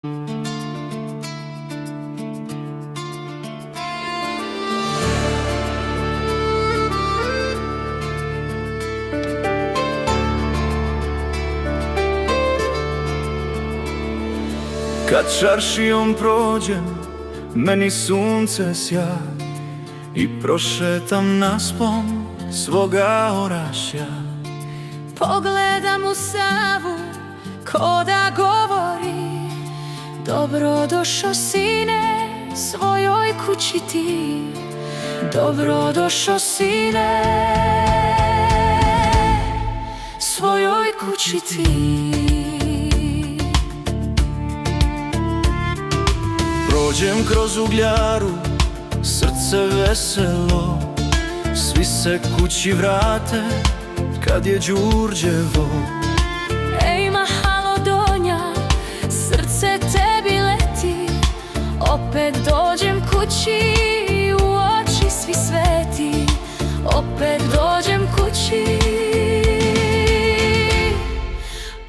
Kad čaršijom prođem, meni sunce sja i prošetam naspom svoga orašja. Pogledam u Savu, ko da govori: dobro došo sine, svojoj kući ti. Dobro došo sine, svojoj kući ti. Prođem kroz Ugljaru, srce veselo, svi se kući vrate kad je Đurđevo. Ej mahalo Donja, srce tebi leti, opet dođem kući, u oči svi sveti. Opet dođem kući,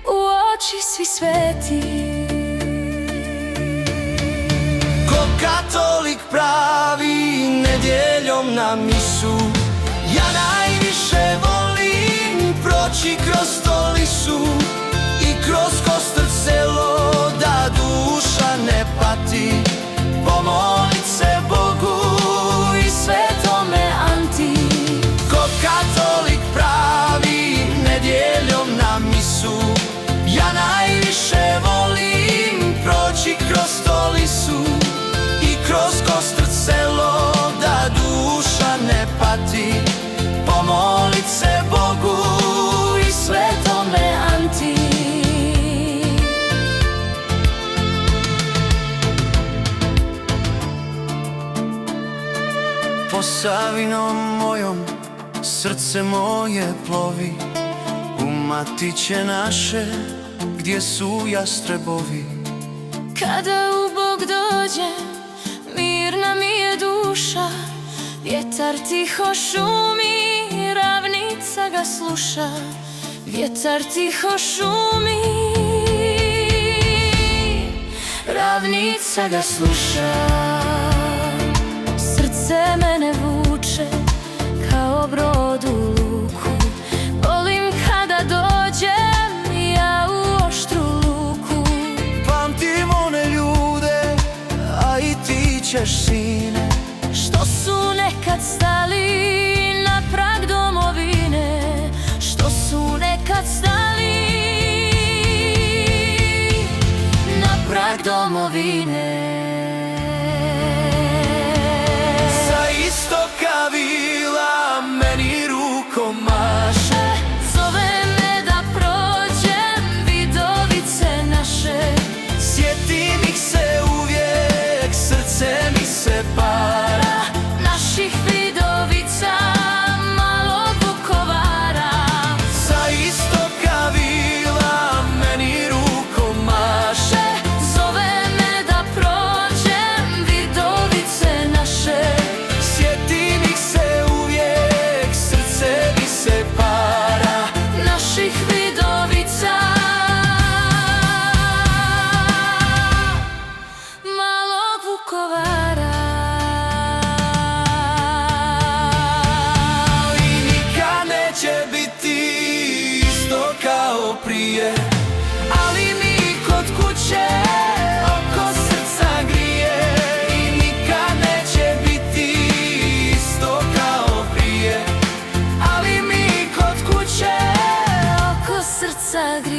u oči svi sveti. Ko katolik pravi, nedjeljom na misu, ja najviše volim proći kroz Stolicu i kroz Kostor selo, da duša ne pati. Pomolit se Bogu i Svetome Anti. Ko katolik pravi, nedjeljom na misu, ja najviše volim proći kroz Stolicu i kroz Kostor selo, da duša ne pati. Pomolit se Bogu i Svetome Anti. Po Savinom mojom srce moje plovi, u matiće naše gdje su jastrebovi. Kada u Bog dođem, mirna mi je duša, vjetar tiho šumi, ravnica ga sluša. Vjetar tiho šumi, ravnica ga sluša. Srce mene vuče kao brod u luku, volim kada dođem ja u oštru luku. Pamtim one ljude, a i ti ćeš sine, što su nekad stali na prag domovine, što su nekad stali na prag domovine. sa istoka vila meni rukom maše, Zove me da prođem vidovice naše. sjetim ih se uvijek, srce mi se para. Naših vidovica, malog Vukovara. Sa istoka vila meni rukom maše, Zove me da prođem vidovice naše. sjetim ih se uvijek, srce mi se para. Naših vidovica, malog Vukovara. I nikad neće biti isto kao prije, ali mi kod kuće oko srca grije. I nikad neće biti isto kao prije, ali mi kod kuće Oko srca grije.